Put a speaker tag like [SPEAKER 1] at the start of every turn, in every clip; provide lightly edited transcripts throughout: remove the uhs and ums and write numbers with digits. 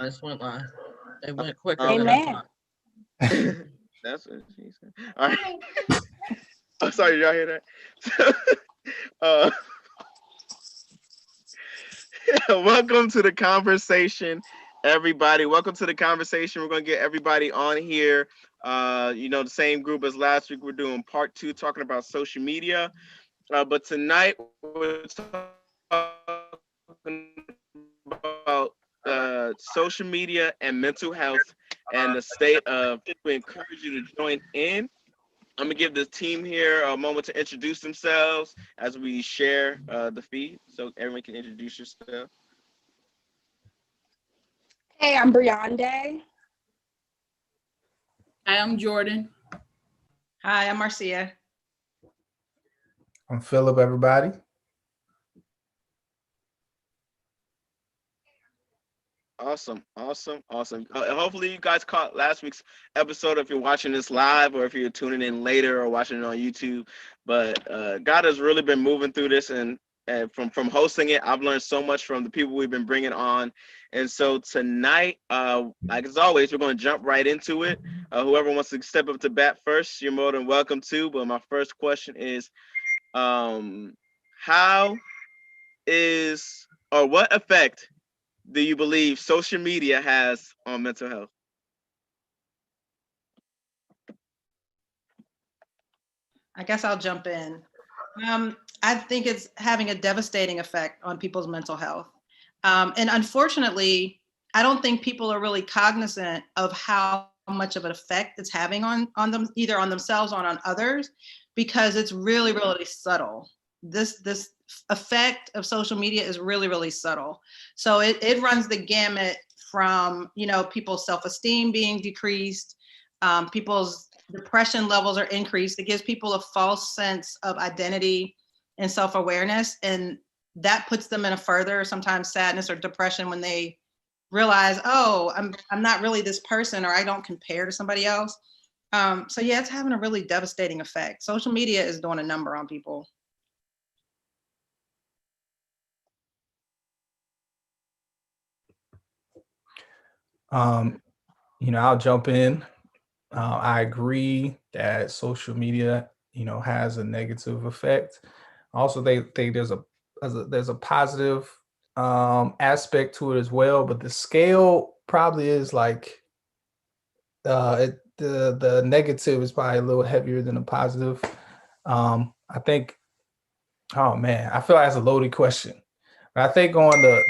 [SPEAKER 1] I just went live. It went quicker than I
[SPEAKER 2] Um,
[SPEAKER 3] Amen.
[SPEAKER 1] thought.
[SPEAKER 2] that's what she said. All right. Oh, sorry, did y'all hear that? uh, welcome to the conversation, everybody. Welcome to the conversation. We're gonna get everybody on here. The same group as last week. We're doing part two, talking about social media. But tonight we're talking about social media and mental health and the state of. We encourage you to join in. I'm gonna give the team here a moment to introduce themselves as we share the feed, so everyone can introduce yourself.
[SPEAKER 3] Hey, I'm Briande.
[SPEAKER 4] Hi, I'm Jordan.
[SPEAKER 5] Hi, I'm Marcia.
[SPEAKER 6] I'm Philip, everybody.
[SPEAKER 2] Awesome, awesome, awesome. Hopefully, you guys caught last week's episode if you're watching this live or if you're tuning in later or watching it on YouTube. But God has really been moving through this, and from hosting it, I've learned so much from the people we've been bringing on. And so tonight, like as always, we're going to jump right into it. Whoever wants to step up to bat first, you're more than welcome to. But my first question is, how is or what effect do you believe social media has on mental health?
[SPEAKER 5] I guess I'll jump in. I think it's having a devastating effect on people's mental health. And unfortunately, I don't think people are really cognizant of how much of an effect it's having on them, either on themselves or on others, because it's really, really subtle. This effect of social media is really, really subtle. So it runs the gamut from, people's self-esteem being decreased, people's depression levels are increased. It gives people a false sense of identity and self-awareness, and that puts them in a further sometimes sadness or depression when they realize, oh, I'm not really this person, or I don't compare to somebody else. So yeah, it's having a really devastating effect. Social media is doing a number on people.
[SPEAKER 6] Um, I'll jump in. I agree that social media, has a negative effect. Also, they think there's a positive aspect to it as well, but the scale probably is like the negative is probably a little heavier than the positive. I think. Oh man, I feel like that's a loaded question. But I think on the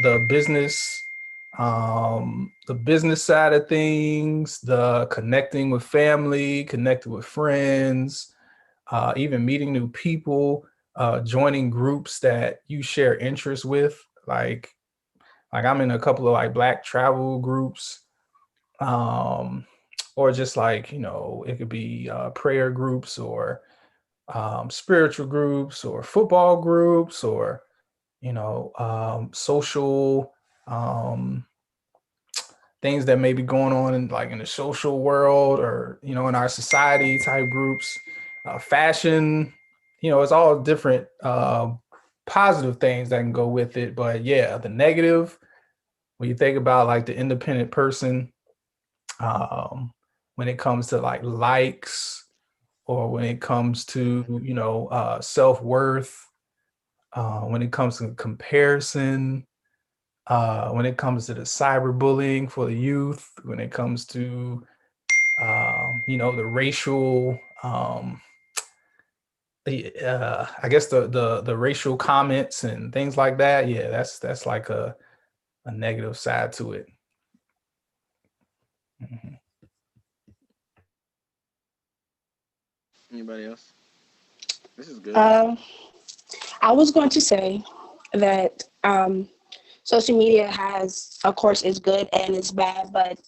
[SPEAKER 6] business side of things, the connecting with family, connecting with friends, even meeting new people, joining groups that you share interests with, like I'm in a couple of like Black travel groups, um, or just like it could be prayer groups or spiritual groups or football groups or social things that may be going on in the social world or in our society type groups, fashion. It's all different positive things that can go with it. But yeah, the negative, when you think about like the independent person, um, when it comes to like likes or when it comes to self-worth, when it comes to comparison, when it comes to the cyberbullying for the youth, when it comes to the racial, I guess the racial comments and things like that. Yeah, that's like a negative side to it. Mhm.
[SPEAKER 2] Anybody else? This is good.
[SPEAKER 3] Um, I was going to say that social media has, of course, it's good and it's bad, but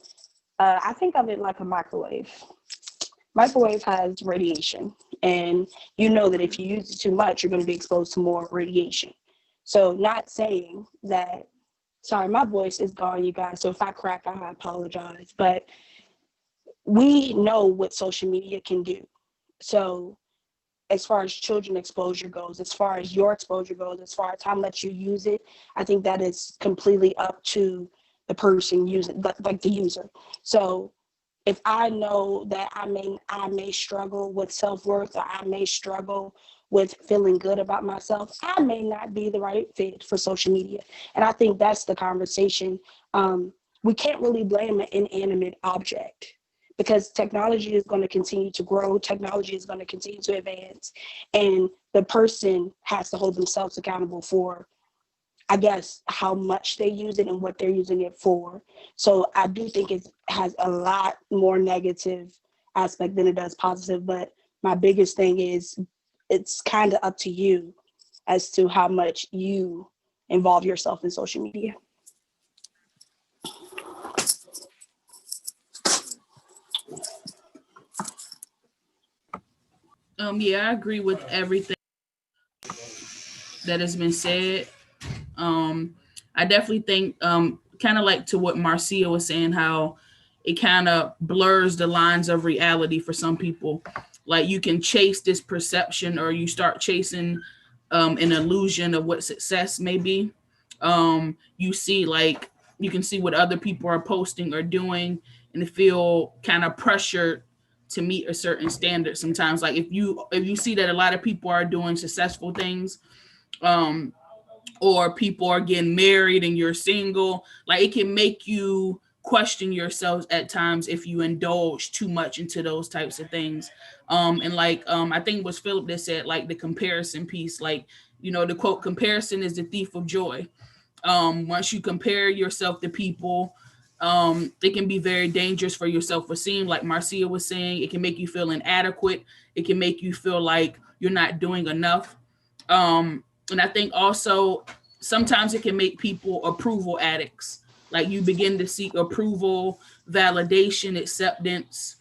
[SPEAKER 3] I think of it like a microwave. Microwave has radiation, and you know that if you use it too much, you're going to be exposed to more radiation. So, not saying that, sorry, my voice is gone, you guys. So, if I crack, I apologize. But we know what social media can do. So, as far as children exposure goes, as far as your exposure goes, as far as how much you use it, I think that is completely up to the the person using, like the user. So if I know that I may struggle with self-worth, or I may struggle with feeling good about myself, I may not be the right fit for social media. And I think that's the conversation. We can't really blame an inanimate object, because technology is going to continue to grow, technology is going to continue to advance, and the person has to hold themselves accountable for, I guess, how much they use it and what they're using it for. So I do think it has a lot more negative aspect than it does positive. But my biggest thing is, it's kind of up to you as to how much you involve yourself in social media.
[SPEAKER 1] Yeah, I agree with everything that has been said. I definitely think, kind of like to what Marcia was saying, how it kind of blurs the lines of reality for some people. Like you can chase this perception, or you start chasing an illusion of what success may be. You see, like, you can see what other people are posting or doing, and feel kind of pressured to meet a certain standard sometimes. Like if you see that a lot of people are doing successful things, um or people are getting married and you're single, like it can make you question yourselves at times if you indulge too much into those types of things. And like I think it was Philip that said, like, the comparison piece, like, the quote, comparison is the thief of joy. Once you compare yourself to people, it can be very dangerous for your self-esteem. Like Marcia was saying, it can make you feel inadequate. It can make you feel like you're not doing enough. And I think also sometimes it can make people approval addicts. Like you begin to seek approval, validation, acceptance,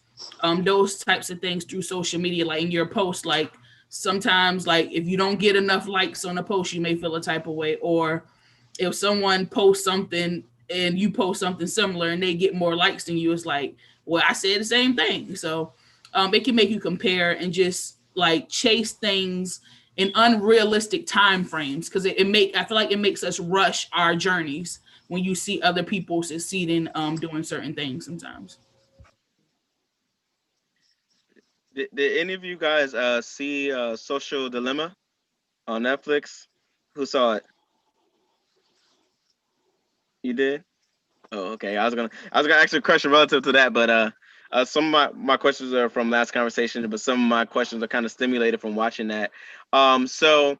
[SPEAKER 1] those types of things through social media. Like in your post, like sometimes, like if you don't get enough likes on a post, you may feel a type of way. Or if someone posts something and you post something similar and they get more likes than you, it's like, well, I said the same thing. So it can make you compare and just like chase things in unrealistic time frames, because I feel like it makes us rush our journeys when you see other people succeeding doing certain things sometimes.
[SPEAKER 2] Did any of you guys see Social Dilemma on Netflix? Who saw it? You did? Oh, okay. I was gonna ask you a question relative to that, but some of my questions are from last conversation, but some of my questions are kind of stimulated from watching that. So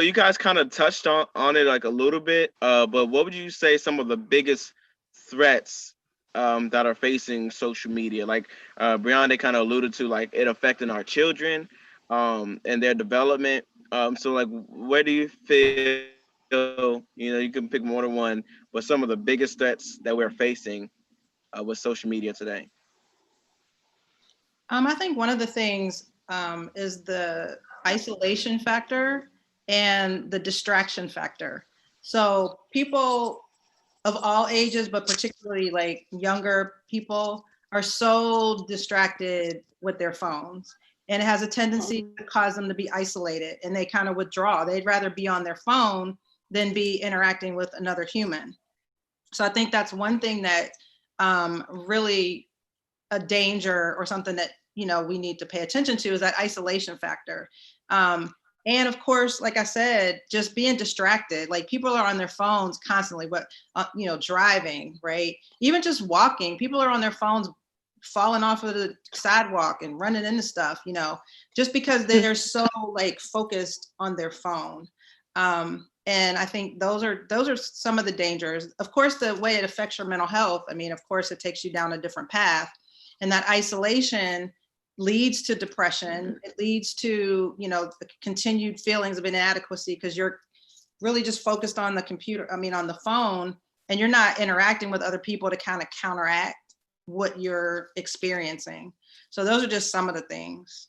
[SPEAKER 2] you guys kind of touched on it like a little bit, but what would you say some of the biggest threats that are facing social media? Like Brianna kind of alluded to, like it affecting our children and their development. So like, where do you feel, you can pick more than one, but some of the biggest threats that we're facing with social media today?
[SPEAKER 5] I think one of the things is the isolation factor and the distraction factor. So people of all ages, but particularly like younger people, are so distracted with their phones. And it has a tendency to cause them to be isolated, and they kind of withdraw. They'd rather be on their phone than be interacting with another human. So I think that's one thing that really a danger, or something that we need to pay attention to, is that isolation factor. And of course, like I said, just being distracted. Like people are on their phones constantly, but driving, right? Even just walking, people are on their phones, falling off of the sidewalk and running into stuff, just because they're so like focused on their phone. And I think those are some of the dangers. Of course, the way it affects your mental health, I mean, of course, it takes you down a different path. And that isolation leads to depression. It leads to, the continued feelings of inadequacy, because you're really just focused on the computer, on the phone, and you're not interacting with other people to kind of counteract what you're experiencing. So those are just some of the things.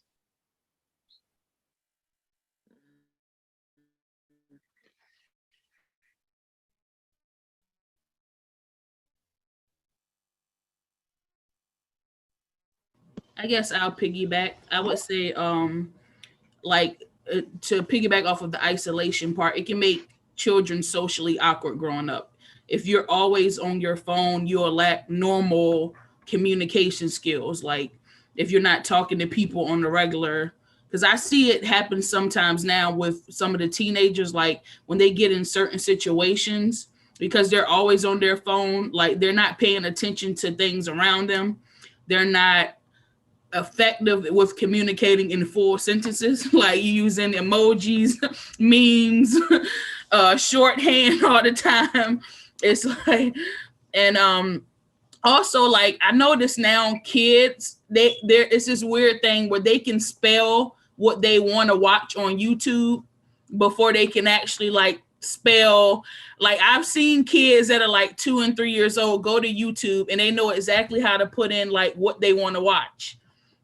[SPEAKER 1] I guess I'll piggyback. I would say, like, to piggyback off of the isolation part, it can make children socially awkward growing up. if you're always on your phone, you'll lack normal communication skills. Like if you're not talking to people on the regular, because I see it happen sometimes now with some of the teenagers, like when they get in certain situations, because they're always on their phone, like they're not paying attention to things around them. They're not effective with communicating in full sentences, like using emojis, memes, shorthand all the time. It's like, and also like I notice now kids, there it's this weird thing where they can spell what they want to watch on YouTube before they can actually like spell. Like I've seen kids that are like 2 and 3 years old go to YouTube and they know exactly how to put in like what they want to watch,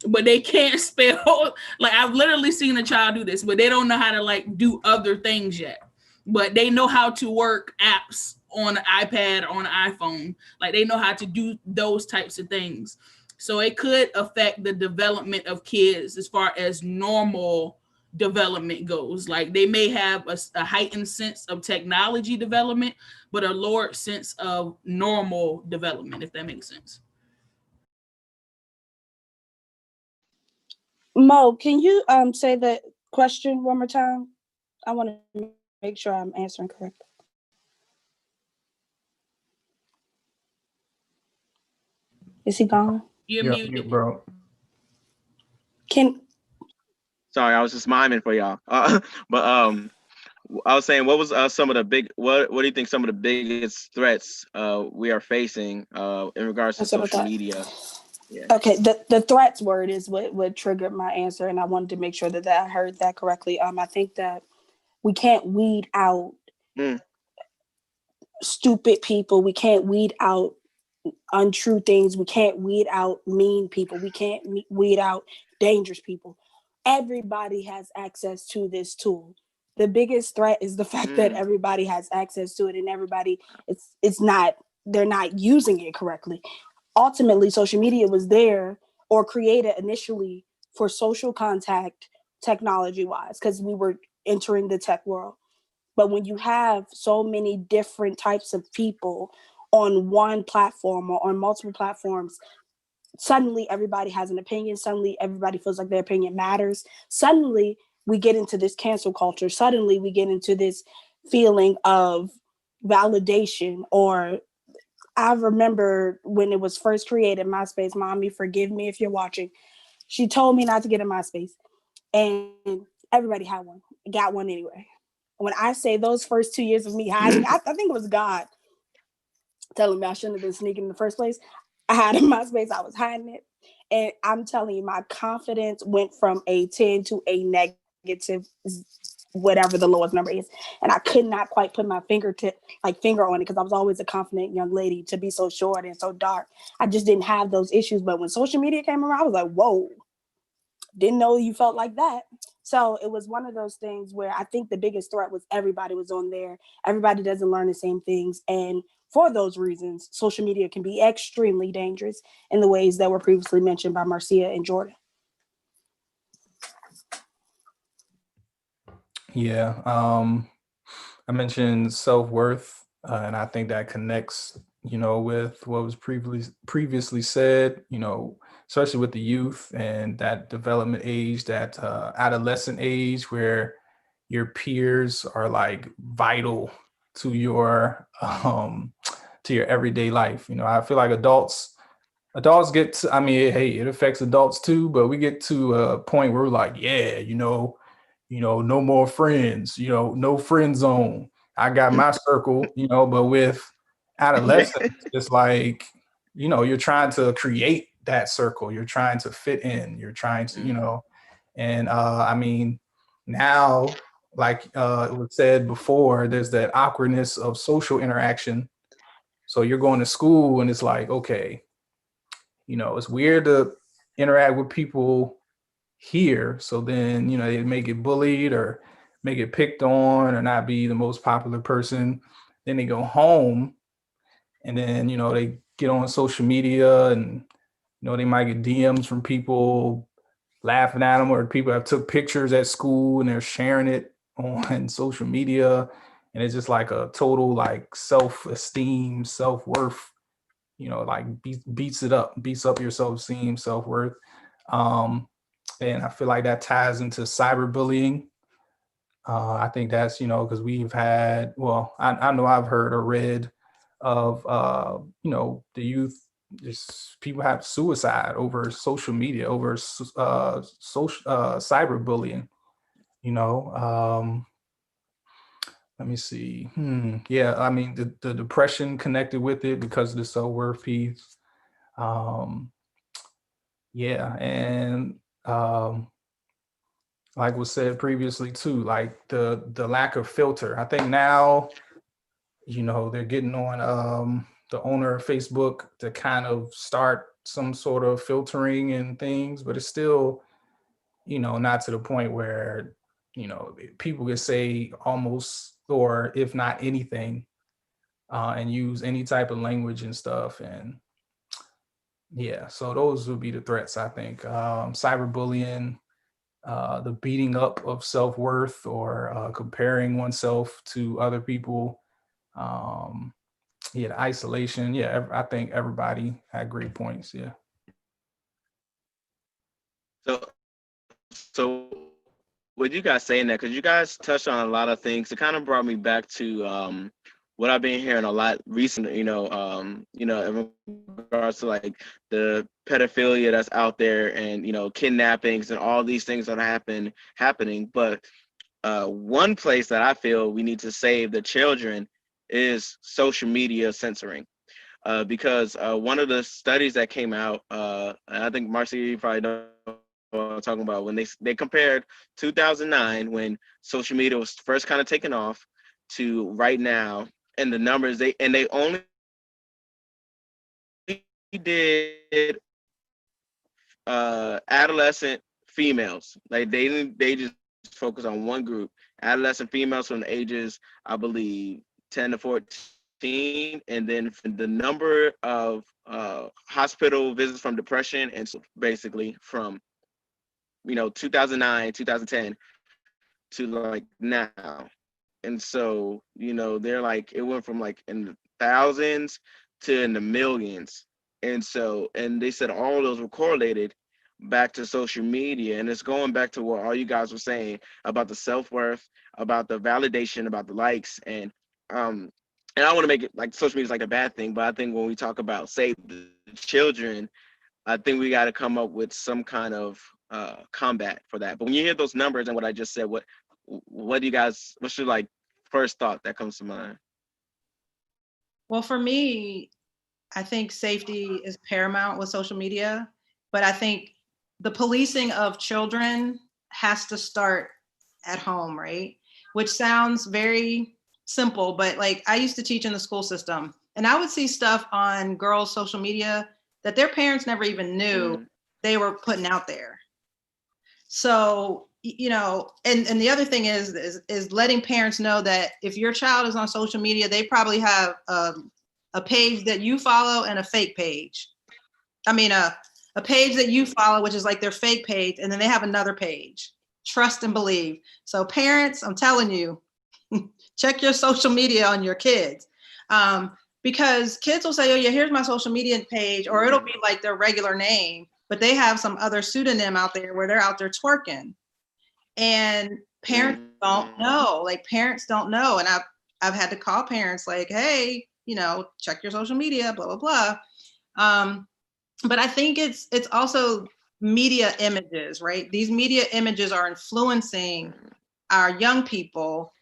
[SPEAKER 1] but they can't spell. Like I've literally seen a child do this, but they don't know how to like do other things yet. But they know how to work apps on an iPad or on an iPhone. Like they know how to do those types of things. So it could affect the development of kids as far as normal development goes. Like they may have a heightened sense of technology development, but a lower sense of normal development, if that makes sense.
[SPEAKER 3] Mo, can you say the question one more time? I want to make sure I'm answering correctly. Is he gone?
[SPEAKER 1] You're
[SPEAKER 6] Yeah, you
[SPEAKER 1] muted.
[SPEAKER 6] bro.
[SPEAKER 3] Can
[SPEAKER 2] Sorry, I was just miming for y'all. But I was saying, what was some of the big? What do you think some of the biggest threats we are facing in regards to
[SPEAKER 3] That's what I
[SPEAKER 2] social
[SPEAKER 3] thought.
[SPEAKER 2] media? Yeah.
[SPEAKER 3] Okay, the threats word is what triggered my answer, and I wanted to make sure that I heard that correctly. I think that we can't weed out
[SPEAKER 2] Mm,
[SPEAKER 3] stupid people. We can't weed out untrue things. We can't weed out mean people. We can't weed out dangerous people. Everybody has access to this tool. The biggest threat is the fact that
[SPEAKER 2] mm,
[SPEAKER 3] everybody has access to it, and everybody it's not they're not using it correctly. Ultimately, social media was there or created initially for social contact technology wise because we were entering the tech world. But when you have so many different types of people on one platform or on multiple platforms, suddenly everybody has an opinion. Suddenly everybody feels like their opinion matters. Suddenly we get into this cancel culture. Suddenly we get into this feeling of validation. Or I remember when it was first created, MySpace, mommy, forgive me if you're watching. She told me not to get in MySpace. And everybody had one, got one anyway. When I say those first 2 years of me hiding, I think it was God telling me I shouldn't have been sneaking in the first place. I had in my space, I was hiding it. And I'm telling you, my confidence went from a 10 to a negative, whatever the lowest number is. And I could not quite put my finger on it because I was always a confident young lady to be so short and so dark. I just didn't have those issues. But when social media came around, I was like, whoa, didn't know you felt like that. So it was one of those things where I think the biggest threat was everybody was on there. Everybody doesn't learn the same things. And for those reasons, social media can be extremely dangerous in the ways that were previously mentioned by Marcia and Jordan.
[SPEAKER 6] Yeah. I mentioned self-worth, and I think that connects, with what was previously said, especially with the youth and that development age, that adolescent age where your peers are like vital to your everyday life. I feel like adults get to, I mean, hey, it affects adults too, but we get to a point where we're like, yeah, no more friends, no friend zone. I got my circle, but with
[SPEAKER 2] yeah.
[SPEAKER 6] adolescents, it's like, you're trying to create that circle. You're trying to fit in. You're trying to, and I mean, now, like it was said before, there's that awkwardness of social interaction. So you're going to school and it's like, okay, it's weird to interact with people here. So then, they may get bullied or may get picked on or not be the most popular person. Then they go home and then, they get on social media and, they might get DMs from people laughing at them, or people have took pictures at school and they're sharing it on social media. and it's just like a total like self-esteem, self-worth, like beats up your self-esteem, self-worth. And I feel like that ties into cyberbullying. I think that's, because we've had, well, I know I've heard or read of, the youth, just people have suicide over social media, over social cyberbullying, you know. Let me see. Yeah, I mean, the depression connected with it because of the self-worth piece. Yeah, and like was said previously too, like the lack of filter. I think now, they're getting on the owner of Facebook to kind of start some sort of filtering and things, but it's still, not to the point where, people can say almost, or if not anything, and use any type of language and stuff. And yeah, so those would be the threats, I think. Cyberbullying, the beating up of self-worth, or comparing oneself to other people. Yeah, the isolation. Yeah, I think everybody had great points. Yeah.
[SPEAKER 2] So with you guys saying that, because you guys touched on a lot of things, it kind of brought me back to what I've been hearing a lot recently, in regards to like the pedophilia that's out there, and kidnappings and all these things that are happening. But one place that I feel we need to save the children is social media censoring. Because one of the studies that came out, and I think Marcy, you probably know what I'm talking about, when they compared 2009, when social media was first kind of taken off, to right now, and the numbers they only did adolescent females. Like they just focus on one group, adolescent females from the ages, I believe, 10 to 14, and then the number of hospital visits from depression, and so basically from 2009, 2010 to like now. And so, they're like, it went from like in the thousands to in the millions. And they said all those were correlated back to social media. And it's going back to what all you guys were saying about the self-worth, about the validation, about the likes. And I want to make it like social media is like a bad thing, but I think when we talk about save the children, I think we got to come up with some kind of combat for that. But when you hear those numbers and what I just said, what do you guys, what's your like first thought that comes to mind?
[SPEAKER 5] Well, for me, I think safety is paramount with social media, but I think the policing of children has to start at home, right? Which sounds very simple, but like I used to teach in the school system, and I would see stuff on girls' social media that their parents never even knew they were putting out there. So, and the other thing is letting parents know that if your child is on social media, they probably have a page that you follow and a fake page. I mean, a page that you follow, which is like their fake page, and then they have another page. Trust and believe. So parents, I'm telling you, check your social media on your kids. Because kids will say, oh yeah, here's my social media page, or it'll be like their regular name, but they have some other pseudonym out there where they're out there twerking. And parents don't know, and I've had to call parents like, hey, check your social media, blah, blah, blah. But I think it's also media images, right? These media images are influencing our young people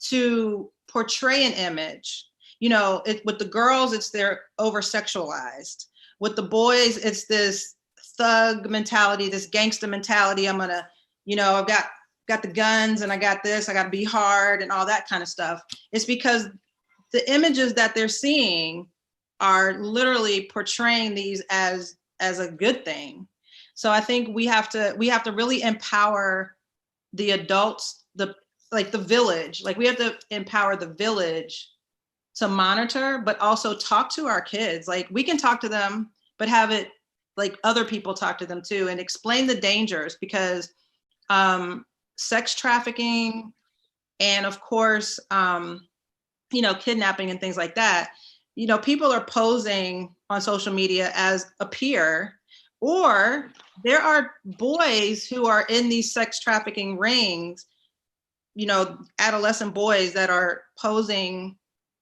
[SPEAKER 5] to portray an image. With the girls, they're over sexualized. With the boys, it's this thug mentality, this gangster mentality. I'm gonna, I've got the guns and I got this, I got to be hard and all that kind of stuff. It's because the images that they're seeing are literally portraying these as a good thing. So I think we have to really empower the adults, the village. Like we have to empower the village to monitor, but also talk to our kids. Like we can talk to them, but have it like other people talk to them too, and explain the dangers, because sex trafficking, and of course kidnapping and things like that, people are posing on social media as a peer, or there are boys who are in these sex trafficking rings, adolescent boys that are posing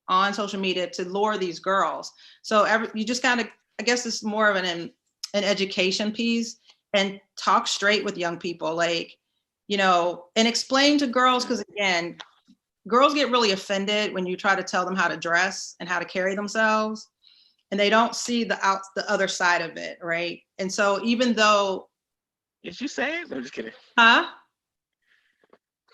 [SPEAKER 5] on social media to lure these girls. So you just kind of, I guess it's more of an education piece, and talk straight with young people, like, and explain to girls, because again, girls get really offended when you try to tell them how to dress and how to carry themselves, and they don't see the other side of it, right? And so even though,
[SPEAKER 2] Did you say it? I'm just kidding.
[SPEAKER 5] huh?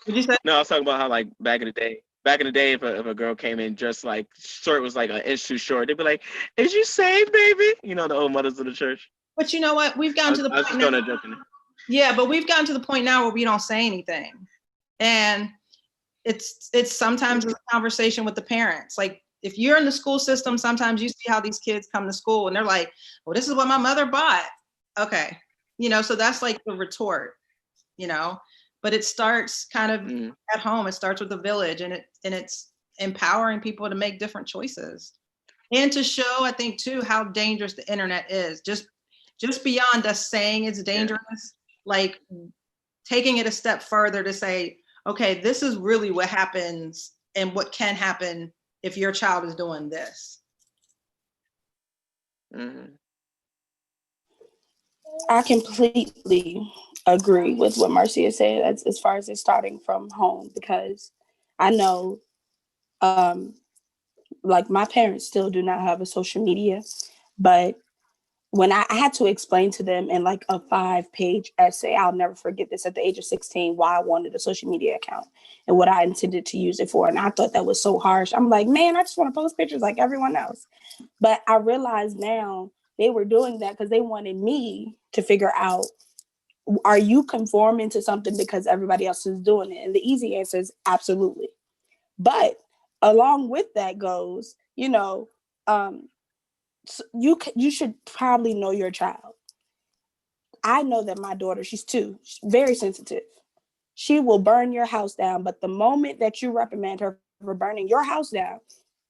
[SPEAKER 5] Did you say?
[SPEAKER 2] No, I was talking about how like back in the day, if a girl came in dressed like short was like an inch too short, they'd be like, "Is you saved, baby?" The old mothers of the church.
[SPEAKER 5] But you know what? We've
[SPEAKER 2] I
[SPEAKER 5] gotten
[SPEAKER 2] was,
[SPEAKER 5] to the
[SPEAKER 2] I was
[SPEAKER 5] point
[SPEAKER 2] just
[SPEAKER 5] now.
[SPEAKER 2] throwing that joke in there.
[SPEAKER 5] Yeah, but we've gotten to the point now where we don't say anything, and it's sometimes a conversation with the parents. Like, if you're in the school system, sometimes you see how these kids come to school and they're like, "Well, this is what my mother bought." Okay, so that's like the retort, but it starts kind of at home. It starts with the village, and it's empowering people to make different choices, and to show, I think too, how dangerous the internet is. Just beyond us saying it's dangerous, like taking it a step further to say, okay, this is really what happens and what can happen if your child is doing this.
[SPEAKER 2] Mm-hmm.
[SPEAKER 3] I completely agree with what Marcia said as far as it starting from home, because I know, like, my parents still do not have a social media, but when I had to explain to them in like a 5-page essay, I'll never forget this, at the age of 16, why I wanted a social media account and what I intended to use it for. And I thought that was so harsh. I'm like, man, I just want to post pictures like everyone else. But I realize now they were doing that because they wanted me to figure out, are you conforming to something because everybody else is doing it? And the easy answer is absolutely. But along with that goes, you should probably know your child. I know that my daughter, she's 2, she's very sensitive. She will burn your house down, but the moment that you reprimand her for burning your house down,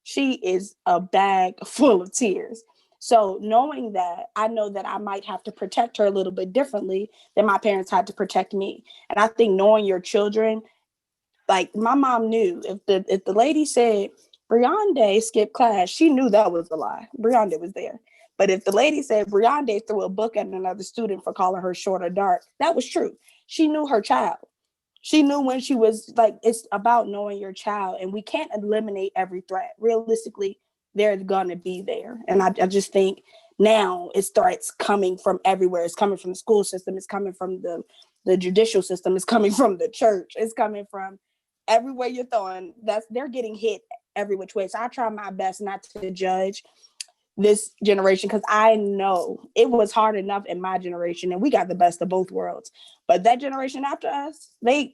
[SPEAKER 3] she is a bag full of tears. So knowing that, I know that I might have to protect her a little bit differently than my parents had to protect me. And I think knowing your children, like my mom knew if the lady said Briande skipped class, she knew that was a lie. Briande was there. But if the lady said Briande threw a book at another student for calling her short or dark, that was true. She knew her child. She knew when she was like, it's about knowing your child, and we can't eliminate every threat. Realistically, they're gonna be there. And I just think now it's threats coming from everywhere. It's coming from the school system, it's coming from the judicial system, it's coming from the church, it's coming from everywhere you're throwing. They're getting hit every which way. So I try my best not to judge this generation, because I know it was hard enough in my generation and we got the best of both worlds. But that generation after us, I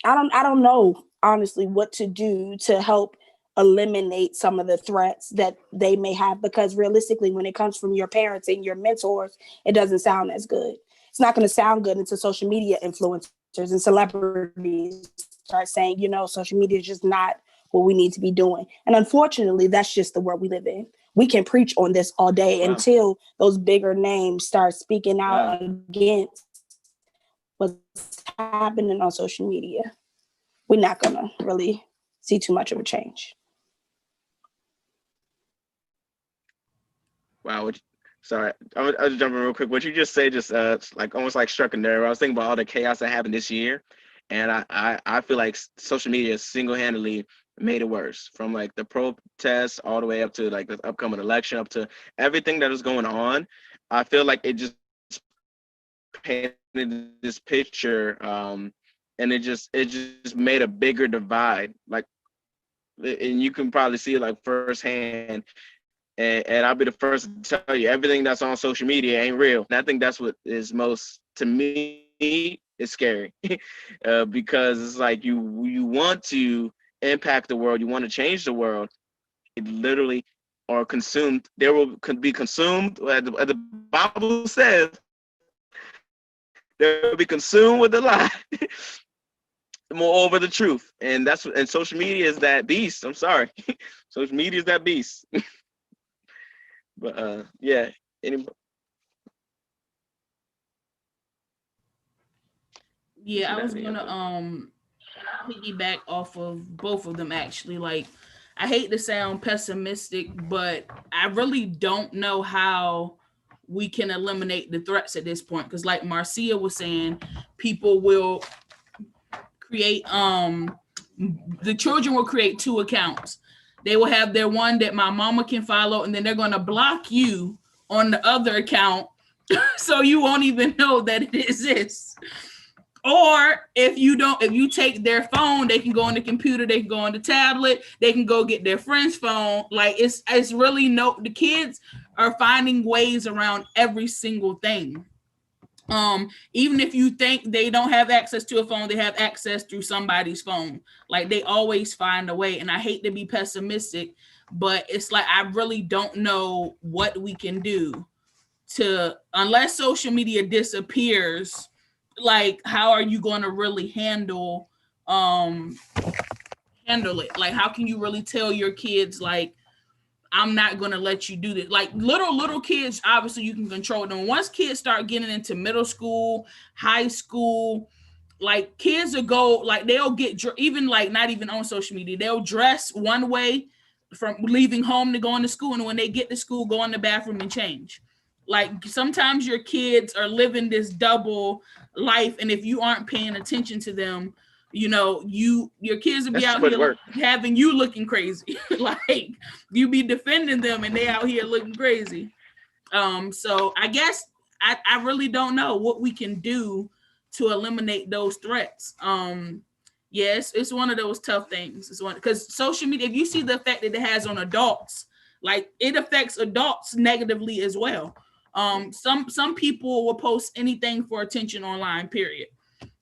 [SPEAKER 3] don't know honestly what to do to help eliminate some of the threats that they may have, because realistically, when it comes from your parents and your mentors, it doesn't sound as good. It's not going to sound good until social media influencers and celebrities start saying, social media is just not what we need to be doing. And unfortunately, that's just the world we live in. We can preach on this all day until those bigger names start speaking out against what's happening on social media. We're not going to really see too much of a change.
[SPEAKER 2] Wow. Sorry, I was jumping real quick. What you just said just like almost like struck a nerve. I was thinking about all the chaos that happened this year, and I feel like social media single-handedly made it worse. From like the protests all the way up to like the upcoming election, up to everything that is going on. I feel like it just painted this picture, and it just made a bigger divide. Like, and you can probably see it like firsthand. And I'll be the first to tell you, everything that's on social media ain't real. And I think that's what is most, to me, is scary. Because it's like you want to impact the world, you want to change the world. It literally are consumed. They will be consumed, as the Bible says, they will be consumed with the lie. Moreover, the truth, and social media is that beast. I'm sorry, social media is that beast. But yeah. Any,
[SPEAKER 1] Yeah, I was gonna piggyback off of both of them actually. Like, I hate to sound pessimistic, but I really don't know how we can eliminate the threats at this point. Because, like Marcia was saying, people will create the children will create two accounts. They will have their one that my mama can follow, and then they're gonna block you on the other account, so you won't even know that it exists. Or if you take their phone, they can go on the computer, they can go on the tablet, they can go get their friend's phone. Like, it's really the kids are finding ways around every single thing. Even if you think they don't have access to a phone, they have access through somebody's phone. Like, they always find a way. And I hate to be pessimistic, but it's like I really don't know what we can do to, unless social media disappears. Like, how are you going to really um handle it? Like, how can you really tell your kids, like, I'm not going to let you do this? Like, little kids, obviously you can control them. Once kids start getting into middle school, high school, like, kids will go, like, they'll get even, like, not even on social media, they'll dress one way from leaving home to going to school, and when they get to school, go in the bathroom and change. Like, sometimes your kids are living this double life, and if you aren't paying attention to them, your kids will be
[SPEAKER 2] that's too
[SPEAKER 1] out
[SPEAKER 2] much
[SPEAKER 1] here
[SPEAKER 2] work.
[SPEAKER 1] having you looking crazy. Like, you be defending them and they out here looking crazy. So I guess I really don't know what we can do to eliminate those threats. Yes, it's one of those tough things. It's one, because social media, if you see the effect that it has on adults, like, it affects adults negatively as well. Some people will post anything for attention online, period.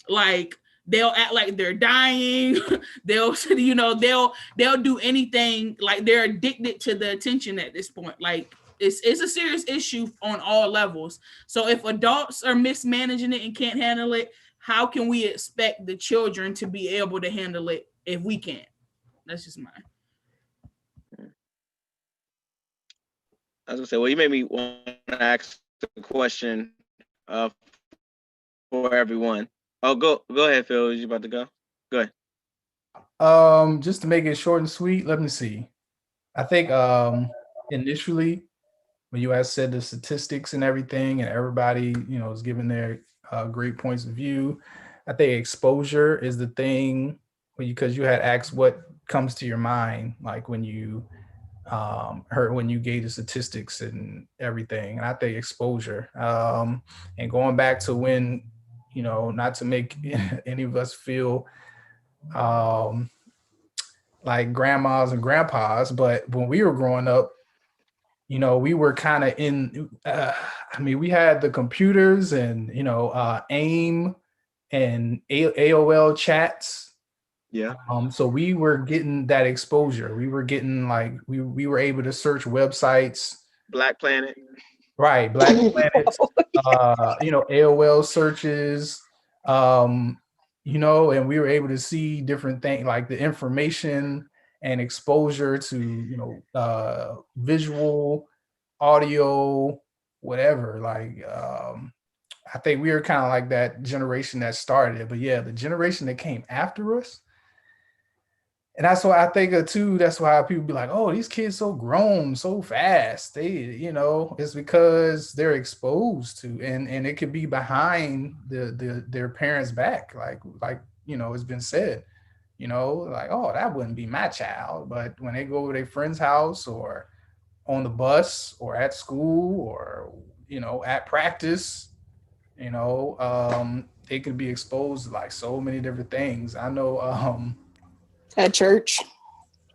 [SPEAKER 1] Like, they'll act like they're dying. They'll do anything. Like, they're addicted to the attention at this point. Like, it's a serious issue on all levels. So if adults are mismanaging it and can't handle it, how can we expect the children to be able to handle it if we can't? That's just mine.
[SPEAKER 2] I was gonna say, well, you made me want to ask a question for everyone. Oh, go ahead, Phil. You about to go? Go ahead.
[SPEAKER 6] Just to make it short and sweet, let me see. I think initially when you had said the statistics and everything, and everybody, is giving their great points of view, I think exposure is the thing, because you had asked what comes to your mind, like when you heard, when you gave the statistics and everything. And I think exposure, and going back to when, not to make any of us feel um, like grandmas and grandpas, but when we were growing up, we were kind of in, we had the computers and, AIM and AOL chats.
[SPEAKER 2] Yeah.
[SPEAKER 6] So we were getting that exposure. We were getting, like, we were able to search websites.
[SPEAKER 2] Black Planet.
[SPEAKER 6] Right. Black Planets, AOL searches, and we were able to see different things, like the information and exposure to, visual, audio, whatever. Like, I think we were kind of like that generation that started it. But yeah, the generation that came after us, and that's why I think too, that's why people be like, oh, these kids so grown so fast. They, it's because they're exposed to, and it could be behind their parents' back. Like, it's been said, like, oh, that wouldn't be my child. But when they go over their friend's house, or on the bus, or at school, or, at practice, they could be exposed to, like, so many different things. I know,
[SPEAKER 3] At church.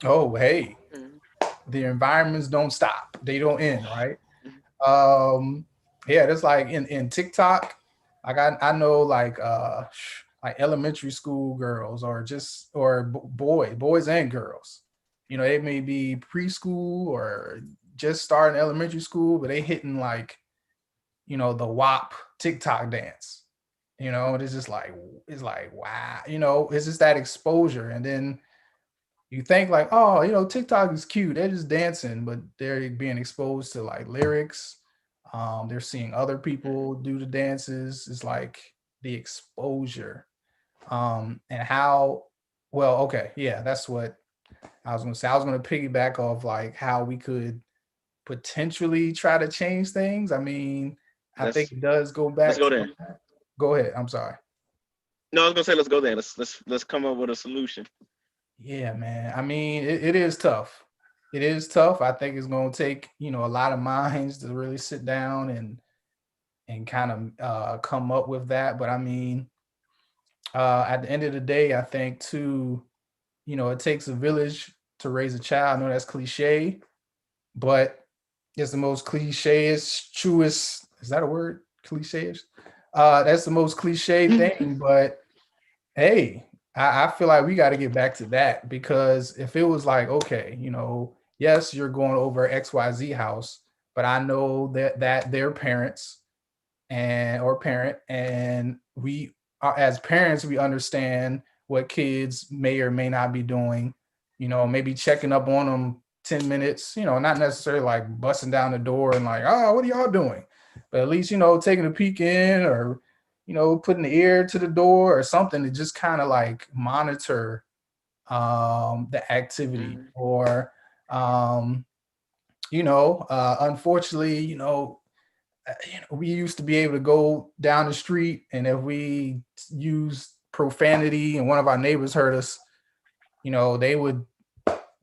[SPEAKER 6] oh, hey,
[SPEAKER 2] Mhm.
[SPEAKER 6] the environments don't stop, they don't end, right? um yeah, that's like in TikTok. Like, I know, like elementary school girls, or just, or boys and girls, they may be preschool or just starting elementary school, but they hitting, like, the WAP TikTok dance. You know, and it's like, wow, you know, it's just that exposure. And then you think like, oh, you know, TikTok is cute. They're just dancing, but they're being exposed to like lyrics. They're seeing other people do the dances. It's like the exposure. And how, well, okay, yeah, that's what I was gonna say. I was gonna piggyback off like how we could potentially try to change things. I mean, I think
[SPEAKER 2] Let's
[SPEAKER 6] it does go
[SPEAKER 2] let's
[SPEAKER 6] back
[SPEAKER 2] go
[SPEAKER 6] to,
[SPEAKER 2] there.
[SPEAKER 6] go ahead. I'm sorry.
[SPEAKER 2] No, I was gonna say let's go there. Let's come up with a solution.
[SPEAKER 6] Yeah, man. I mean, it is tough. It is tough. I think it's going to take, you know, a lot of minds to really sit down and kind of come up with that. But I mean, at the end of the day, I think too, you know, it takes a village to raise a child. I know that's cliche, but it's the most clicheist, truest. Is that a word? Clicheist. That's the most cliche thing, but hey, I feel like we got to get back to that because if it was like, okay, you know, yes, you're going over XYZ house, but I know that their parents and or parent and we are, as parents we understand what kids may or may not be doing, you know, maybe checking up on them 10 minutes, you know, not necessarily like busting down the door and like, oh, what are y'all doing, but at least, you know, taking a peek in or, you know, putting the ear to the door or something to just kind of like monitor the activity
[SPEAKER 2] Mhm.
[SPEAKER 6] or um unfortunately, you know, we used to be able to go down the street, and if we used profanity and one of our neighbors heard us, you know, they would.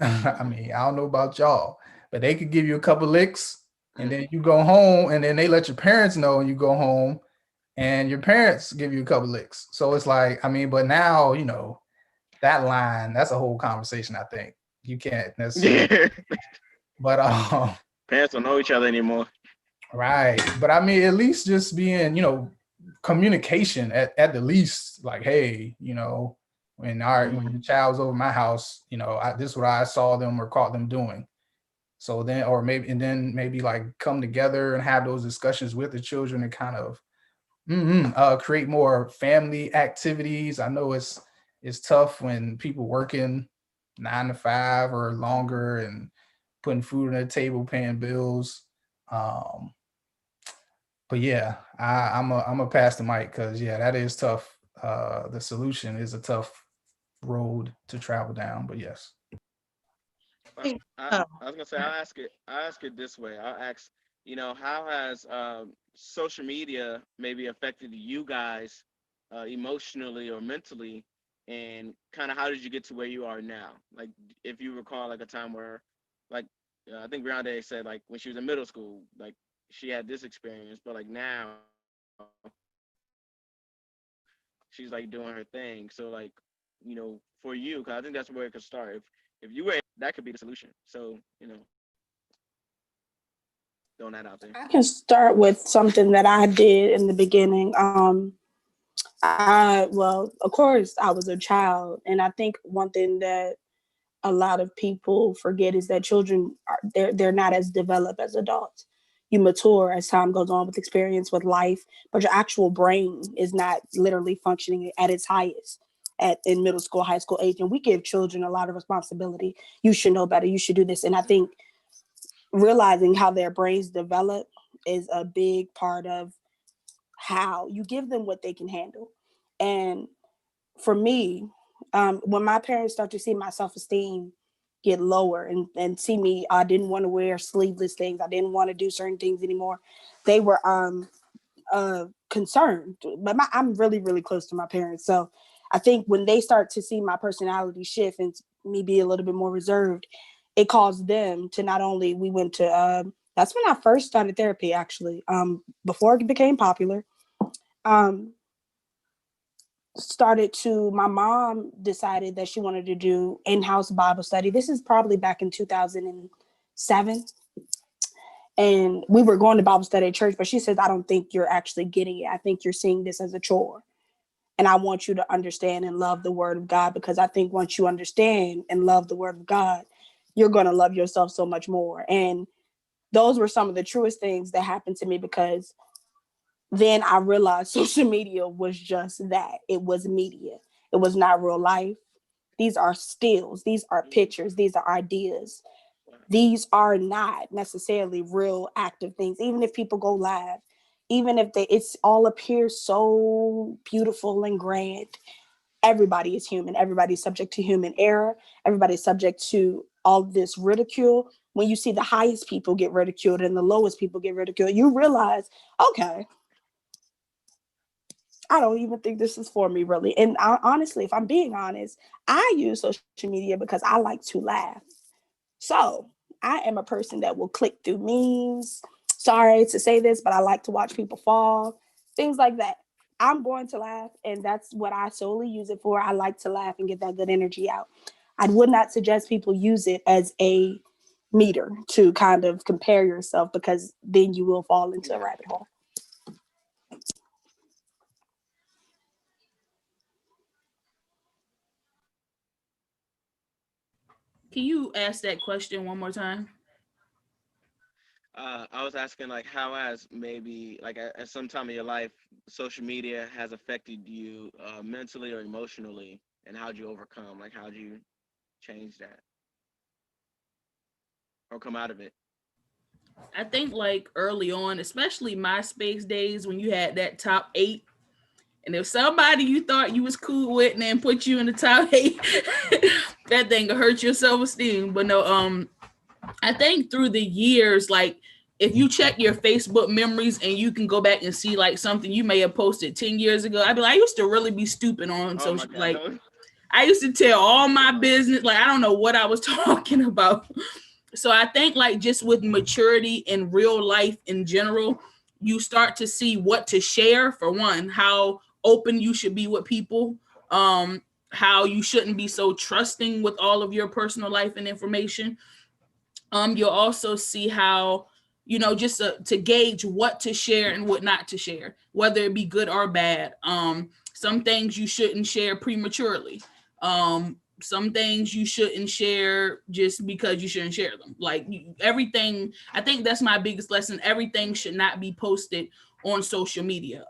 [SPEAKER 6] I mean, I don't know about y'all, but they could give you a couple licks, and then you go home, and then they let your parents know, and you go home, and your parents give you a couple licks. So it's like, I mean, but now, you know, that line, that's a whole conversation. I think you can't necessarily,
[SPEAKER 2] Yeah.
[SPEAKER 6] but
[SPEAKER 2] Parents don't know each other anymore.
[SPEAKER 6] right. But I mean, at least just being, you know, communication at the least, like, hey, you know, when
[SPEAKER 2] Mhm.
[SPEAKER 6] the child was over my house, you know, this is what I saw them or caught them doing. So then, or maybe, and then maybe like come together and have those discussions with the children and kind of create more family activities. I know it's tough when people working 9 to 5 or longer and putting food on the table, paying bills. Um, but yeah, I'm a pass the mic because yeah, that is tough. The solution is a tough road to travel down, but yes.
[SPEAKER 5] think-
[SPEAKER 2] I,
[SPEAKER 5] oh,
[SPEAKER 2] I was gonna say I'll ask it this way. I'll ask, how has social media maybe affected you guys emotionally or mentally, and kind of how did you get to where you are now? Like, if you recall, like a time where, like, I think Grande said, like when she was in middle school, like she had this experience, but like now she's like doing her thing. So like, for you, because I think that's where it could start. If you were in that situation, that could be the solution. So throwing that out there.
[SPEAKER 3] I can start with something that I did in the beginning. Well, of course, I was a child, and I think one thing that a lot of people forget is that children are they're not as developed as adults. You mature as time goes on with experience with life, but your actual brain is not literally functioning at its highest at in middle school, high school age. And we give children a lot of responsibility. You should know better. You should do this. And I think realizing how their brains develop is a big part of how you give them what they can handle. And for me, when my parents start to see my self esteem get lower and see me, I didn't want to wear sleeveless things. I didn't want to do certain things anymore. They were concerned. But I'm really, really close to my parents. So I think when they start to see my personality shift and me be a little bit more reserved, it caused them to not only, we went to, that's when I first started therapy, actually, before it became popular. Um, started to My mom decided that she wanted to do in-house Bible study. This is probably back in 2007, and we were going to Bible study at church, but she says, I don't think you're actually getting it. I think you're seeing this as a chore, and I want you to understand and love the word of God, because I think once you understand and love the word of God, you're going to love yourself so much more. And those were some of the truest things that happened to me, because then I realized social media was just that. It was media. It was not real life. These are stills. These are pictures. These are ideas. These are not necessarily real active things. Even if people go live, even if it's all appears so beautiful and grand, everybody is human. Everybody's subject to human error. Everybody's subject to all this ridicule. When you see the highest people get ridiculed and the lowest people get ridiculed, you realize, okay, I don't even think this is for me, really. And honestly, if I'm being honest, I use social media because I like to laugh. So I am a person that will click through memes. Sorry to say this, but I like to watch people fall, things like that. I'm going to laugh, and that's what I solely use it for. I like to laugh and get that good energy out. I would not suggest people use it as a meter to kind of compare yourself, because then you will fall into a
[SPEAKER 2] Yeah.
[SPEAKER 3] rabbit hole.
[SPEAKER 1] Can you ask that question one more time?
[SPEAKER 2] I was asking like how has maybe like at some time in your life social media has affected you mentally or emotionally, and how'd you overcome? Like how'd you change that or come out of it?
[SPEAKER 1] I think like early on, especially MySpace days when you had that top eight, and if somebody you thought you was cool with and then put you in the top eight, that thing could hurt your self esteem. But no, I think through the years, like if you check your Facebook memories and you can go back and see like something you may have posted 10 years ago, I'd be like, I used to really be stupid on
[SPEAKER 2] Oh my
[SPEAKER 1] social,
[SPEAKER 2] God.
[SPEAKER 1] like I used to tell all my business, like I don't know what I was talking about. So I think like just with maturity in real life in general, you start to see what to share, for one, how open you should be with people, how you shouldn't be so trusting with all of your personal life and information. You'll also see how, just to gauge what to share and what not to share, whether it be good or bad. Some things you shouldn't share prematurely. Some things you shouldn't share just because you shouldn't share them. Like everything, I think that's my biggest lesson. Everything should not be posted on social media.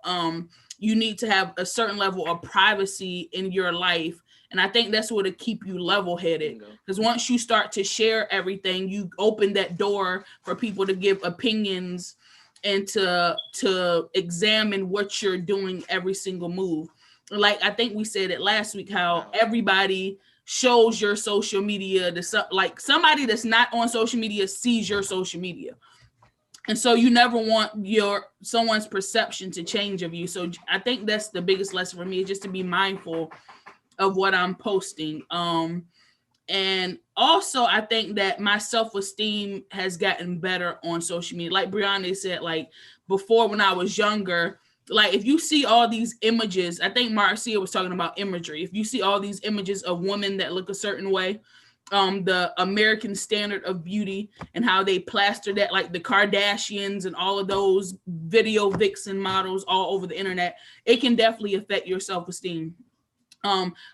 [SPEAKER 1] You need to have a certain level of privacy in your life, and I think that's what'll keep you level headed.
[SPEAKER 2] Bingo.
[SPEAKER 1] Because once you start to share everything, you open that door for people to give opinions and to examine what you're doing every single move. Like I think we said it last week, how
[SPEAKER 2] Wow.
[SPEAKER 1] everybody shows your social media to like somebody that's not on social media sees your social media. And so you never want your someone's perception to change of you. So I think that's the biggest lesson for me, is just to be mindful of what I'm posting. And also I think that my self-esteem has gotten better on social media. Like Brianna said, like before when I was younger, like if you see all these images, I think Marcia was talking about imagery. If you see all these images of women that look a certain way, the American standard of beauty, and how they plaster that, like the Kardashians and all of those video vixen models all over the internet, it can definitely affect your self-esteem.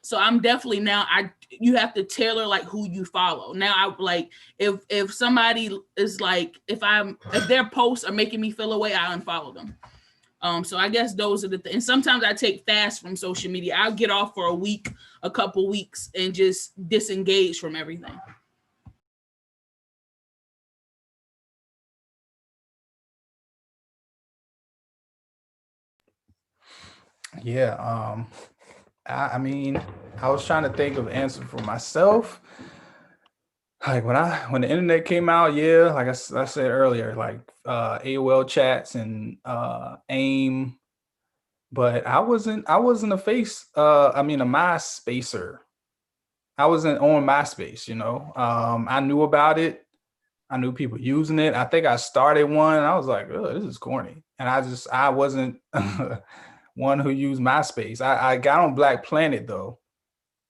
[SPEAKER 1] So I'm definitely now, I you have to tailor like who you follow. Now I like, if somebody is like, if their posts are making me feel away, I unfollow them. So I guess those are the things. And sometimes I take fast from social media. I'll get off for a week, a couple weeks, and just disengage from everything.
[SPEAKER 6] Yeah. I mean, I was trying to think of answer for myself. Like when the internet came out, yeah, like I said earlier, like AOL chats and AIM, but I wasn't a face. I mean a MySpacer. I wasn't on MySpace. I knew about it. I knew people using it. I think I started one. And I was like, oh, this is corny, and I wasn't one who used MySpace. I got on Black Planet though,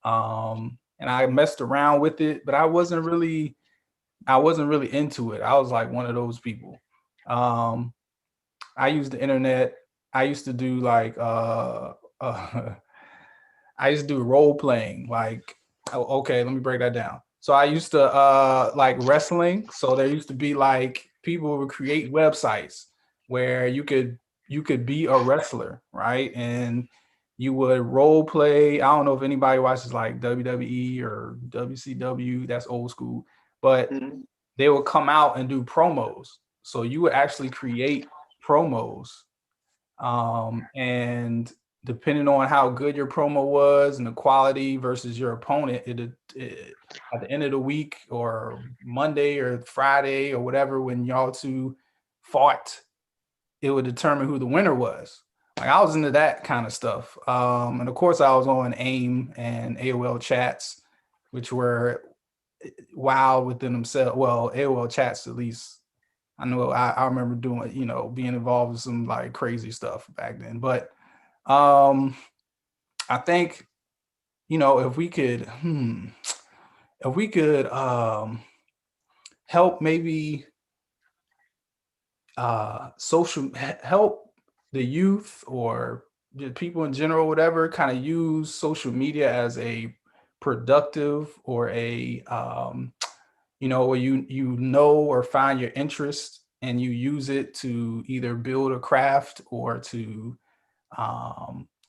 [SPEAKER 6] and I messed around with it, but I wasn't really into it. I was like one of those people. Um, I used the internet. I used to do like uh I used to do role playing. Like, oh, okay, let me break that down. So I used to like wrestling. So there used to be like people would create websites where you could, you could be a wrestler, right? And you would role play. I don't know if anybody watches like WWE or WCW, that's old school, but
[SPEAKER 2] Mhm.
[SPEAKER 6] they would come out and do promos. So you would actually create promos. And depending on how good your promo was and the quality versus your opponent, it at the end of the week or Monday or Friday or whatever, when y'all two fought, it would determine who the winner was. Like I was into that kind of stuff. And of course I was on AIM and AOL chats, which were wild within themselves. Well, AOL chats at least. I know I remember doing, being involved with some like crazy stuff back then. But I think, if we could, help maybe help the youth or the people in general, whatever, kind of use social media as a productive or a where you or find your interest and you use it to either build a craft or to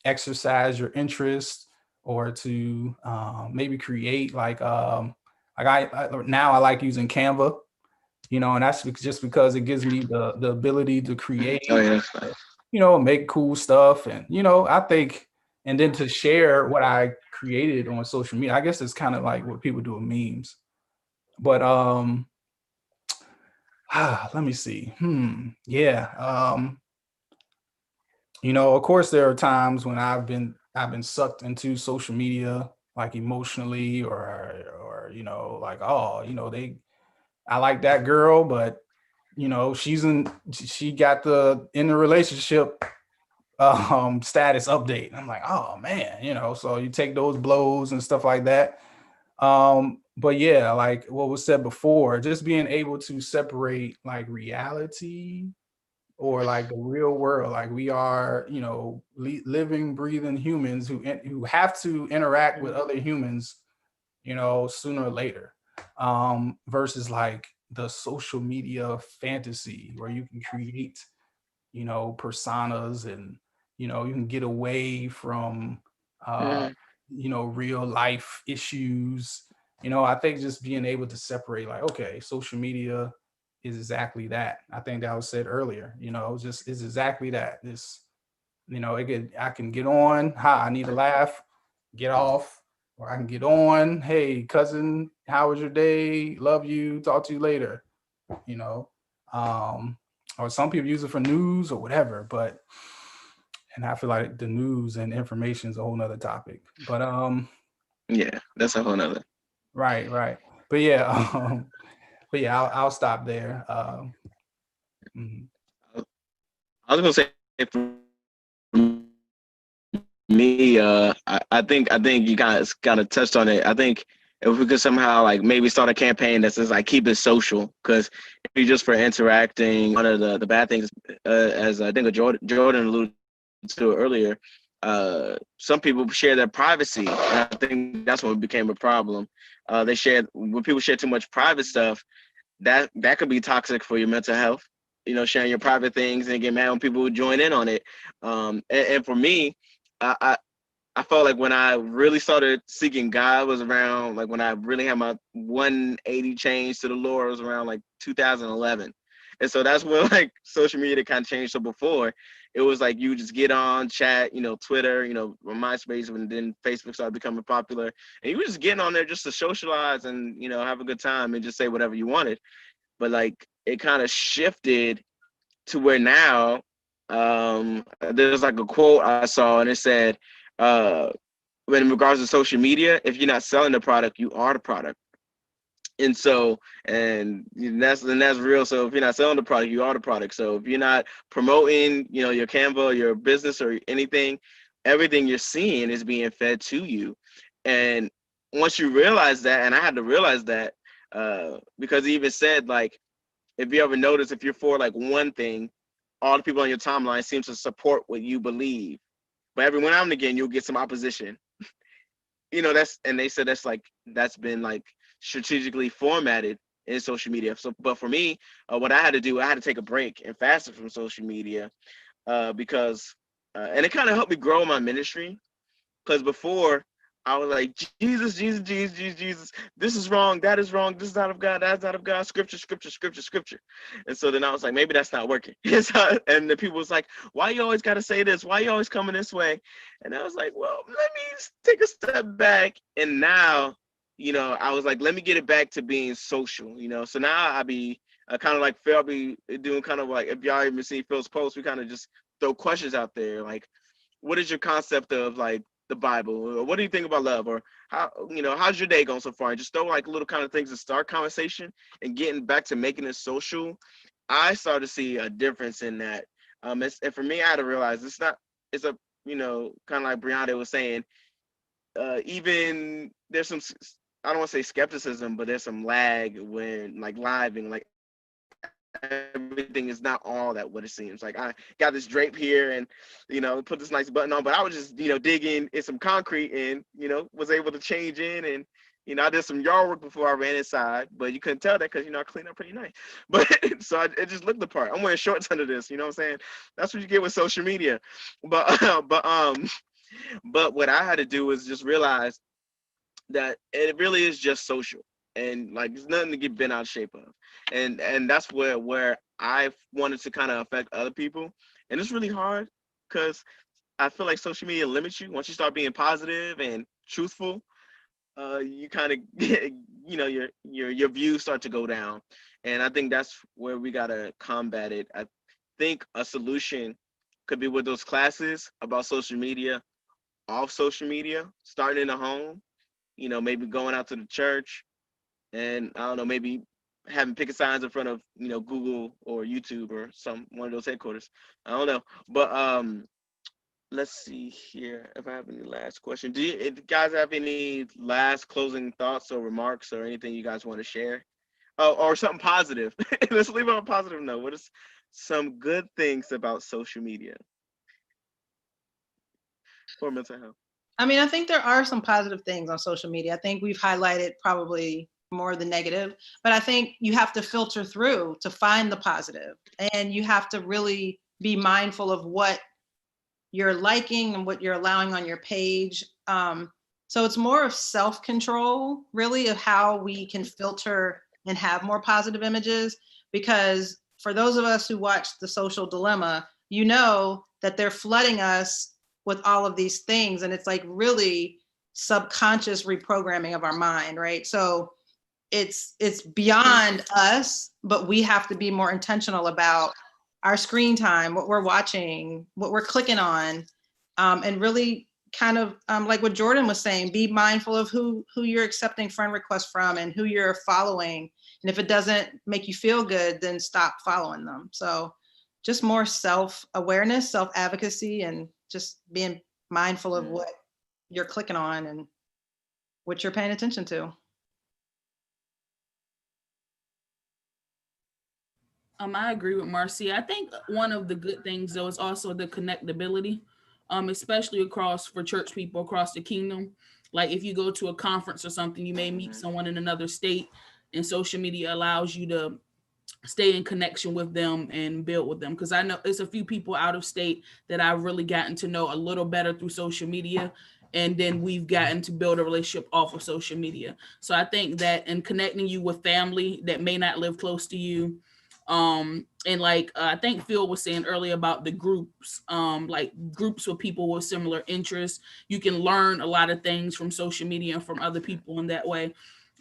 [SPEAKER 6] exercise your interest or to maybe create now I like using Canva, and that's just because it gives me the ability to
[SPEAKER 2] Oh
[SPEAKER 6] create,
[SPEAKER 2] yeah, that's nice.
[SPEAKER 6] make cool stuff. And, I think, and then to share what I created on social media, I guess it's kind of like what people do with memes. But let me see. Yeah. Of course there are times when I've been sucked into social media, like emotionally, or like, oh, I like that girl, but she got the in the relationship status update. I'm like, oh man, so you take those blows and stuff like that. But yeah, like what was said before, just being able to separate like reality or like the real world, like we are, living, breathing humans who have to interact with other humans, sooner or later, versus like the social media fantasy where you can create, personas, and you can get away from uh
[SPEAKER 2] Mhm.
[SPEAKER 6] real life issues. I think just being able to separate, like, okay, social media is exactly that. I think that was said earlier, just is exactly that. This, I can get on, hi, I need a laugh, get off, or I can get on, hey cousin, how was your day, love you, talk to you later, you know um or some people use it for news or whatever. But and I feel like the news and information is a whole nother topic. But
[SPEAKER 2] Yeah, that's a whole nother.
[SPEAKER 6] right. But yeah, I'll stop there. Mhm.
[SPEAKER 2] I was gonna say for me, I think you guys kind of touched on it. I think if we could somehow like maybe start a campaign that says like keep it social, because if you just for interacting, one of the bad things, as I think Jordan alluded to earlier, some people share their privacy, and I think that's what became a problem. They shared when people share too much private stuff, that could be toxic for your mental health. Sharing your private things and get mad when people join in on it. And for me, I I felt like when I really started seeking God was around like when I really had my 180 change to the Lord was around like 2011. And so that's when like social media kind of changed. So before it was like you just get on chat, Twitter, MySpace, when then Facebook started becoming popular, and you were just getting on there just to socialize and have a good time and just say whatever you wanted. But like it kind of shifted to where now there's like a quote I saw and it said, uh, when in regards to social media, if you're not selling the product, you are the product. And so, and that's real. So if you're not selling the product, you are the product. So if you're not promoting, your Canva, your business, or anything, everything you're seeing is being fed to you. And once you realize that, and I had to realize that, because he even said like, if you ever notice, if you're for like one thing, all the people on your timeline seem to support what you believe. But every now and again, you'll get some opposition. That's, and they said that's been like strategically formatted in social media. So but for me, what I had to do, I had to take a break and fast from social media, because and it kind of helped me grow my ministry. Because before I was like, Jesus, Jesus, Jesus, Jesus, Jesus, this is wrong, that is wrong, this is not of God, that's not of God, scripture, scripture, scripture, scripture. And so then I was like, maybe that's not working. And the people was like, why you always got to say this? Why you always coming this way? And I was like, well, let me take a step back. And now, I was like, let me get it back to being social, So now I be kind of like Phil, I'll be doing kind of like, if y'all even see Phil's post, we kind of just throw questions out there like, what is your concept of like the Bible? Or what do you think about love? Or how's your day going so far? And just throw like little kind of things to start conversation and getting back to making it social. I started to see a difference in that. And for me, I had to realize it's a, kind of like Brianna was saying, even there's some, I don't want to say skepticism, but there's some lag when like living, like everything is not all that what it seems. Like I got this drape here and, put this nice button on, but I was just, digging in some concrete and, was able to change in and, I did some yard work before I ran inside, but you couldn't tell that because, I cleaned up pretty nice. But so it just looked the part. I'm wearing shorts under this, you know what I'm saying? That's what you get with social media. But, but what I had to do was just realize that it really is just social and like there's nothing to get bent out of shape of, and that's where I wanted to kind of affect other people, and it's really hard because I feel like social media limits you. Once you start being positive and truthful, you kind of your views start to go down, and I think that's where we gotta combat it. I think a solution could be with those classes about social media, off social media, starting in the home, maybe going out to the church and I don't know, maybe having picket signs in front of, Google or YouTube or some one of those headquarters. I don't know. But let's see here if I have any last question. If you guys have any last closing thoughts or remarks or anything you guys want to share? Oh, or something positive. Let's leave on a positive note. What is some good things about social media for mental health?
[SPEAKER 5] I mean, I think there are some positive things on social media. I think we've highlighted probably more of the negative, but I think you have to filter through to find the positive, and you have to really be mindful of what you're liking and what you're allowing on your page. So it's more of self-control, really, of how we can filter and have more positive images. Because for those of us who watch The Social Dilemma, you know that they're flooding us with all of these things, and it's like really subconscious reprogramming of our mind, right? So it's beyond us, but we have to be more intentional about our screen time, what we're watching, what we're clicking on, and really kind of like what Jordan was saying, be mindful of who you're accepting friend requests from and who you're following. And if it doesn't make you feel good, then stop following them. So just more self-awareness, self-advocacy, and just being mindful of what you're clicking on and what you're paying attention to.
[SPEAKER 1] I agree with Marcia. I think one of the good things though is also the connectability, especially across for church people across the kingdom. Like if you go to a conference or something, you may meet someone in another state, and social media allows you to stay in connection with them and build with them. Because I know it's a few people out of state that I've really gotten to know a little better through social media. And then we've gotten to build a relationship off of social media. So I think that in connecting you with family that may not live close to you, and like I think Phil was saying earlier about the groups, like groups with people with similar interests, you can learn a lot of things from social media and from other people in that way.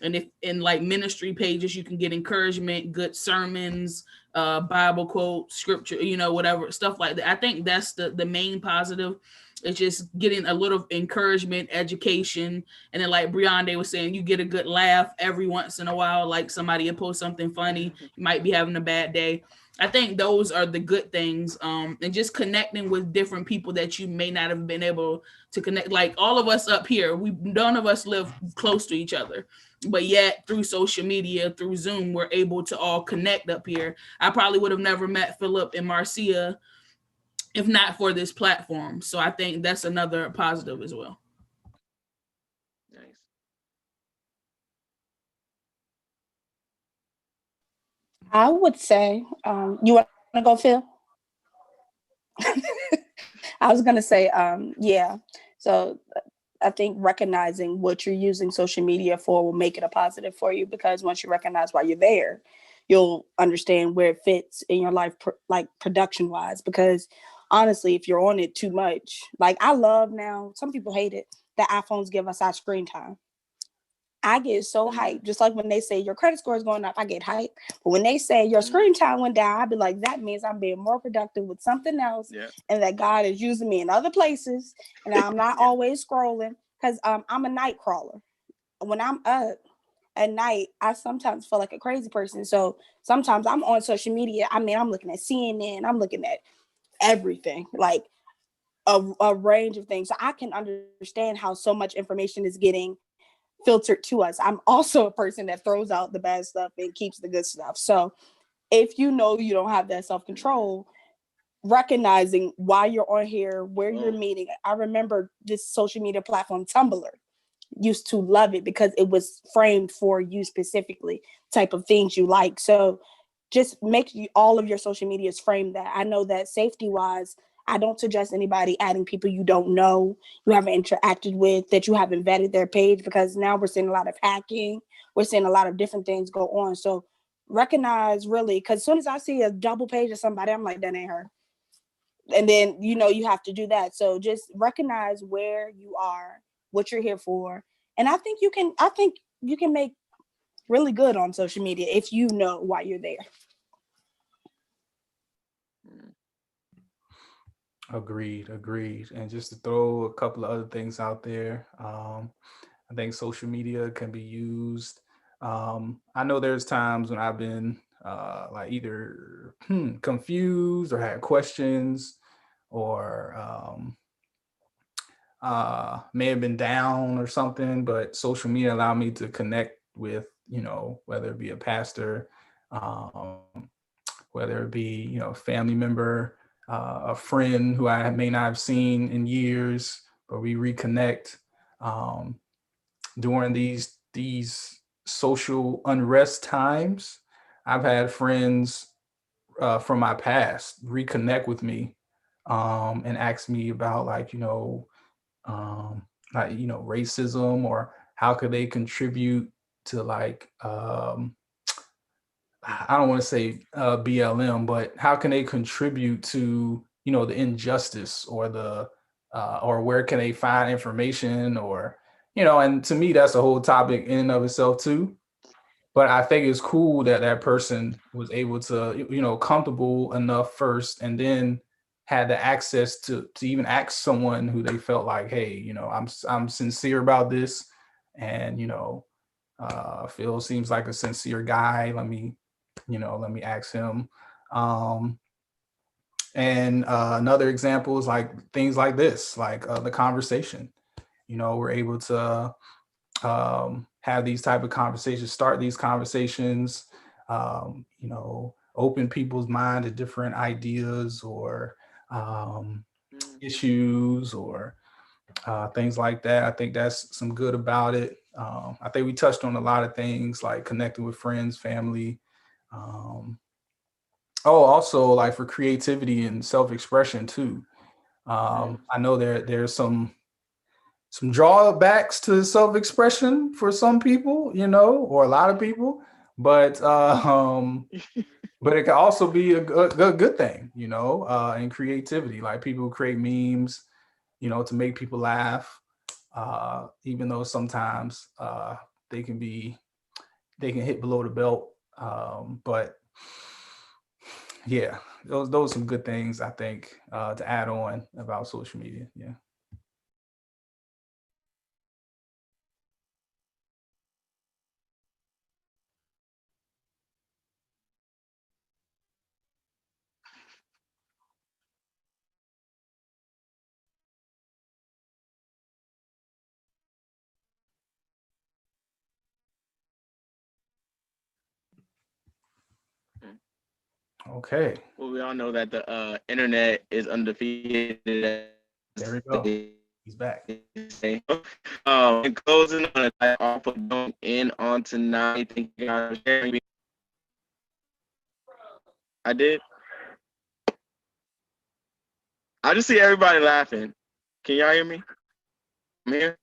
[SPEAKER 1] And if in like ministry pages, you can get encouragement, good sermons, Bible quotes, scripture, whatever stuff like that. I think that's the main positive. It's just getting a little encouragement, education, and then like Brianne was saying, you get a good laugh every once in a while. Like somebody will post something funny, you might be having a bad day. I think those are the good things, and just connecting with different people that you may not have been able to connect. Like all of us up here, none of us live close to each other, but yet through social media, through Zoom, we're able to all connect up here. I probably would have never met Philip and Marcia if not for this platform. So I think that's another positive as well.
[SPEAKER 2] Nice.
[SPEAKER 3] I would say, you want to go, Phil? I was gonna say, yeah. So I think recognizing what you're using social media for will make it a positive for you, because once you recognize why you're there, you'll understand where it fits in your life, like production wise. Because honestly, if you're on it too much, like I love now, some people hate it that iPhones give us our screen time. I get so hyped. Just like when they say your credit score is going up, I get hyped. But when they say your screen time went down, I'd be like, that means I'm being more productive with something else,
[SPEAKER 2] Yeah.
[SPEAKER 3] and that God is using me in other places, and I'm not
[SPEAKER 2] Yeah.
[SPEAKER 3] always scrolling, because I'm a night crawler. When I'm up at night, I sometimes feel like a crazy person. So sometimes I'm on social media. I mean, I'm looking at CNN, I'm looking at everything, like a range of things. So I can understand how so much information is getting filtered to us. I'm also a person that throws out the bad stuff and keeps the good stuff. So if you know you don't have that self-control, recognizing why you're on here, where you're meeting. I remember this social media platform, Tumblr, used to love it because it was framed for you specifically, type of things you like. So just make all of your social medias frame that. I know that safety wise, I don't suggest anybody adding people you don't know, you haven't interacted with, that you haven't vetted their page, because now we're seeing a lot of hacking, we're seeing a lot of different things go on. So recognize, really, because as soon as I see a double page of somebody, I'm like, that ain't her. And then you have to do that. So just recognize where you are, what you're here for. And I think you can make really good on social media if you know why you're there.
[SPEAKER 6] Agreed. And just to throw a couple of other things out there, I think social media can be used. I know there's times when I've been like either confused or had questions, or may have been down or something, but social media allowed me to connect with, whether it be a pastor, um, whether it be, a family member, a friend who I may not have seen in years, but we reconnect during these social unrest times. I've had friends from my past reconnect with me and ask me about um, racism, or how could they contribute to I don't want to say BLM, but how can they contribute to, the injustice, or or where can they find information, or, and to me, that's a whole topic in and of itself too. But I think it's cool that that person was able to, comfortable enough first, and then had the access to even ask someone who they felt like, hey, I'm sincere about this, and Phil seems like a sincere guy. Let me ask him. Um, and another example is like things like this, like the conversation. We're able to have these type of conversations, start these conversations, open people's mind to different ideas, or issues, or things like that. I think that's some good about it. I think we touched on a lot of things like connecting with friends, family. Um, also like for creativity and self-expression too. I know there's some drawbacks to self-expression for some people, or a lot of people, but but it can also be a good thing, in creativity. Like people who create memes, to make people laugh, even though sometimes they can be they can hit below the belt. But yeah, those are some good things I think to add on about social media. Yeah. Okay.
[SPEAKER 2] Well, we all know that the internet is undefeated.
[SPEAKER 6] There we go. He's back.
[SPEAKER 2] In closing on it, I also going in on tonight. Thank you guys for sharing. I did. I just see everybody laughing. Can y'all hear me? I'm here.